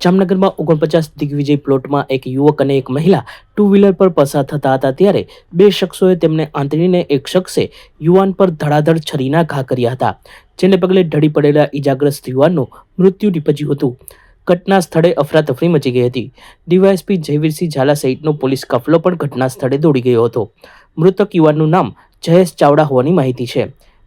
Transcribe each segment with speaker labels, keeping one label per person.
Speaker 1: જામનગરમાં 49 દિગ્વિજય પ્લોટમાં એક યુવક અને એક મહિલા ટુ વ્હીલર પર પસાર થતા હતા ત્યારે બે શખ્સોએ તેમને આંતરીને એક શખ્સે યુવાન પર ધડાધડ છરીના ઘા કર્યા હતા, જેને પગલે ઢળી પડેલા ઈજાગ્રસ્ત યુવાનનું મૃત્યુ નીપજ્યું હતું. ઘટના સ્થળે અફરાતફરી મચી ગઈ હતી. ડીવાયએસપી જયવીરસિંહ ઝાલા સહિતનો પોલીસ કાફલો પણ ઘટના સ્થળે દોડી ગયો હતો. મૃતક યુવાનનું નામ જયેશ ચાવડા હોવાની માહિતી છે.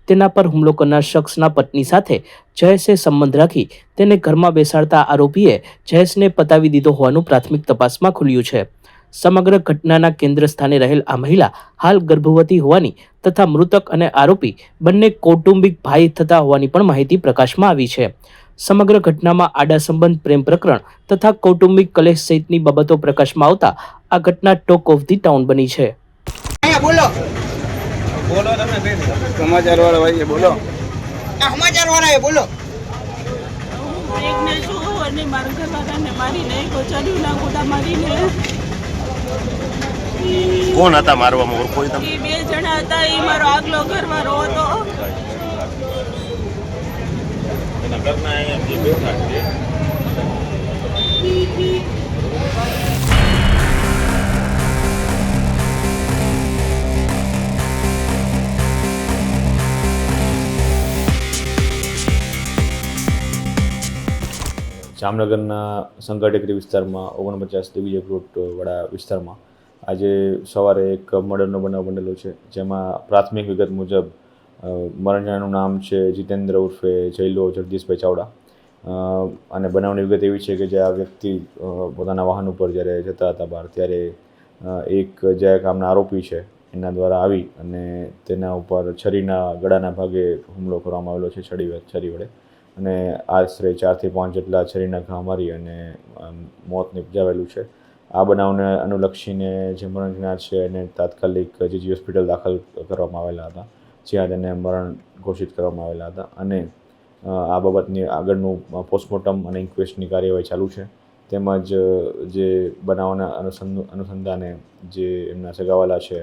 Speaker 1: તેના પર હુમલો કરનાર શખ્સના પત્ની સાથે જયેશે સંબંધ રાખી તેને ઘરમાં બેસાડતા આરોપીએ જયેશને પતાવી દીધો હોવાનું પ્રાથમિક તપાસમાં ખુલ્યું છે. સમગ્ર ઘટનાના કેન્દ્ર સ્થાને રહેલ આ મહિલા હાલ ગર્ભવતી હોવાની તથા મૃતક અને આરોપી બંને કૌટુંબિક ભાઈ થતા હોવાની પણ માહિતી પ્રકાશમાં આવી છે. સમગ્ર ઘટનામાં આડા સંબંધ, પ્રેમ પ્રકરણ તથા કૌટુંબિક કલેશ સહિતની બાબતો પ્રકાશમાં આવતા આ ઘટના ટોક ઓફ ધી ટાઉન બની છે.
Speaker 2: બોલો તમે સમાચાર વાળા ભાઈ બોલો.
Speaker 3: સમાચાર વાળા બોલો.
Speaker 4: એકને શું અને મારા ઘરવાળાને મારીને કોચડ્યું ના ગોડા મારીને.
Speaker 5: કોણ હતા મારવામાં? કોઈ તમે?
Speaker 4: બે જણા હતા. એ મારો આગલો ઘરવાળો હતો.
Speaker 5: એના ઘરના અહીંયા જે બેઠા છે. જામનગરના સંઘા ટેકરી વિસ્તારમાં 49 દિગ્વિજય પ્લોટવાળા વિસ્તારમાં આજે સવારે એક મર્ડરનો બનાવ બનેલો છે, જેમાં પ્રાથમિક વિગત મુજબ મરણજનાનું નામ છે જીતેન્દ્ર ઉર્ફે જયલો જગદીશભાઈ ચાવડા. અને બનાવની વિગત એવી છે કે જે આ વ્યક્તિ પોતાના વાહન ઉપર જ્યારે જતા હતા બહાર, ત્યારે એક જે કામના આરોપી છે એના દ્વારા આવી અને તેના ઉપર છરીના ગળાના ભાગે હુમલો કરવામાં આવેલો છે, છરી વડે, અને આશરે 4 થી 5 જેટલા છરીના ઘા મારી અને મોત નિપજાવેલું છે. આ બનાવને અનુલક્ષીને જે મરણજનાર છે એને તાત્કાલિક જીજી હોસ્પિટલ દાખલ કરવામાં આવેલા હતા, જ્યાં તેને મરણ ઘોષિત કરવામાં આવેલા હતા. અને આ બાબતની આગળનું પોસ્ટમોર્ટમ અને ઇન્ક્વેસ્ટની કાર્યવાહી ચાલુ છે. તેમજ જે બનાવના અનુસંધાને જે એમના સગાવાલા છે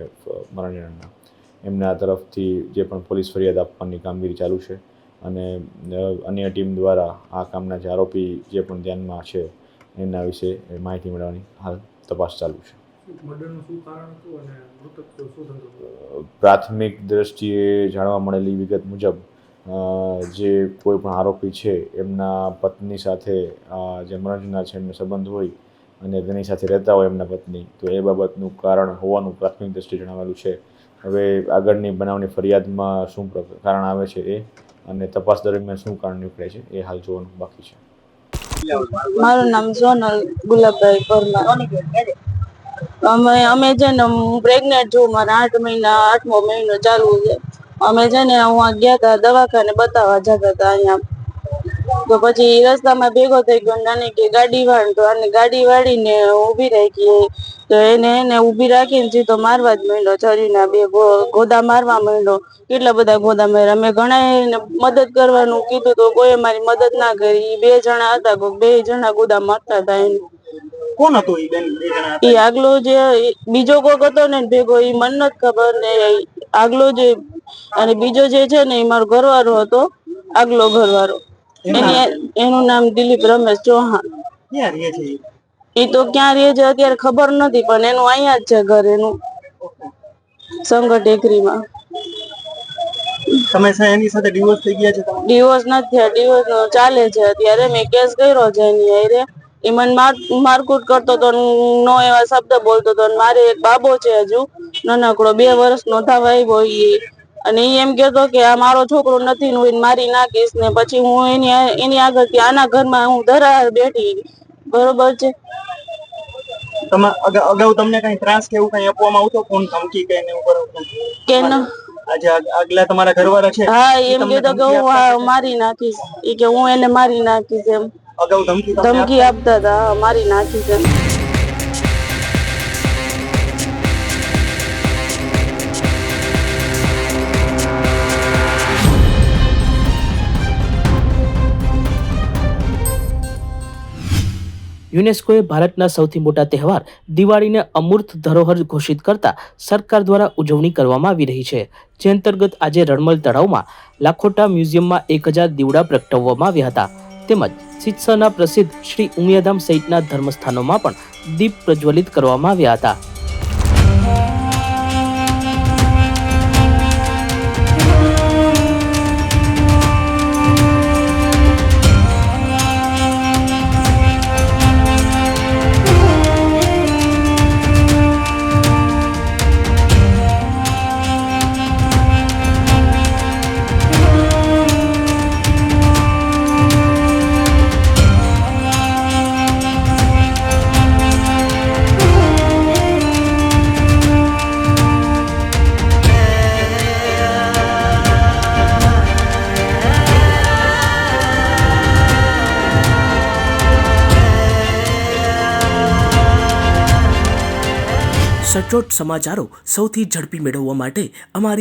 Speaker 5: મરણજનારના, એમના તરફથી જે પણ પોલીસ ફરિયાદ આપવાની કામગીરી ચાલુ છે. અને અન્ય ટીમ દ્વારા આ કામના જે આરોપી જે પણ ધ્યાનમાં છે એના વિશે માહિતી મેળવવાની હાલ તપાસ ચાલુ છે. પ્રાથમિક દ્રષ્ટિએ જાણવા મળેલી વિગત મુજબ જે કોઈ પણ આરોપી છે એમના પત્ની સાથે જે મરણજનાર છે એમનો સંબંધ હોય અને તેની સાથે રહેતા હોય એમના પત્ની, તો એ બાબતનું કારણ હોવાનું પ્રાથમિક દ્રષ્ટિએ જણાવેલું છે. હવે આગળની બનાવની ફરિયાદમાં શું કારણ આવે છે એ અને તપાસ દરમિયાન શું કારણ નીકળે છે એ હાલ જોવાનું બાકી છે.
Speaker 4: મારું નામ સોનલ ગુલાબભાઈ પરમાર. અમે છે ને હું પ્રેગ્નેન્ટ છું. મારા 8મો મહિનો ચાલુ છે. અમે છે ને હું ગયા હતા દવાખાને બતાવવા જતા હતા અહીંયા. તો પછી રસ્તામાં ભેગો થઈ ગયો નાની કે ગાડી વાળ, તો આને ગાડી વાળીને ઊભી રાખી. તો એને ઊભી રાખીને સીધો મારવા જ માંડ્યો. છરીના 2 ગોદા મારવા માંડ્યો. કેટલા બધા ગોદા માર્યા. અમે ઘણા મદદ કરવાનું કીધું તો કોઈ મારી મદદ ના કરી. 2 જણા હતા, 2 જણા ગોદા મારતા હતા. એને
Speaker 3: કોણ હતું
Speaker 4: એ આગલો જે બીજો કોક હતો ને ભેગો, એ મને નથી ખબર ને. આગલો જે અને બીજો જે છે ને એ મારો ઘરવાળો હતો, આગલો ઘરવાળો. એનું નામ દિલીપ રમેશ ચૌહાણ. એ તો ક્યાં રહે છે અત્યારે ખબર નથી, પણ એનું અહીંયા જ છે ઘર. એનું સંઘા ટેકરીમાં.
Speaker 3: તમે એની સાથે ડિવોર્સ થઈ ગયા છે?
Speaker 4: ડિવોર્સ નથી થયા. ડિવોર્સ ચાલે છે અત્યારે. મેં કેસ કર્યો છે એની હારે. એ મને મારકૂટ કરતો હતો, નો એવા શબ્દ બોલતો હતો. મારે એક બાબો છે હજુ નાનકડો, 2 વર્ષનો થવા આવ્યો. અને એ એમ કેતો કે આ મારો છોકરો નથી ને હું મારી નાખીશ. ને પછી હું એની આગળ આના ઘરમાં હું ધરાર બેઠી. બરોબર છે.
Speaker 3: અગાઉ તમને કઈ ત્રાસ કે એવું કઈ આપવામાં આવતો? ફોન ધમકી કે એવું કરો
Speaker 4: કે ન?
Speaker 3: આજે આગલા તમારા ઘરવાળા છે?
Speaker 4: હા, એમ કહેતો કે હું મારી નાખીશ. એ કે હું એને મારી નાખીશ એમ
Speaker 3: અગાઉ
Speaker 4: ધમકી આપતા હતા. મારી નાખીશ એમ.
Speaker 1: યુનેસ્કોએ ભારતના સૌથી મોટા તહેવાર દિવાળીને અમૂર્ત ધરોહર ઘોષિત કરતા સરકાર દ્વારા ઉજવણી કરવામાં આવી રહી છે, જે અંતર્ગત આજે રણમલ તળાવમાં લાખોટા મ્યુઝિયમમાં 1000 દીવડા પ્રગટાવવામાં આવ્યા હતા. તેમજ સિત્સરના પ્રસિદ્ધ શ્રી ઉમિયાધામ સહિતના ધર્મસ્થાનોમાં પણ દીપ પ્રજ્વલિત કરવામાં આવ્યા હતા.
Speaker 6: સચોટ સમાચારો સૌથી ઝડપી મેળવવા માટે અમારી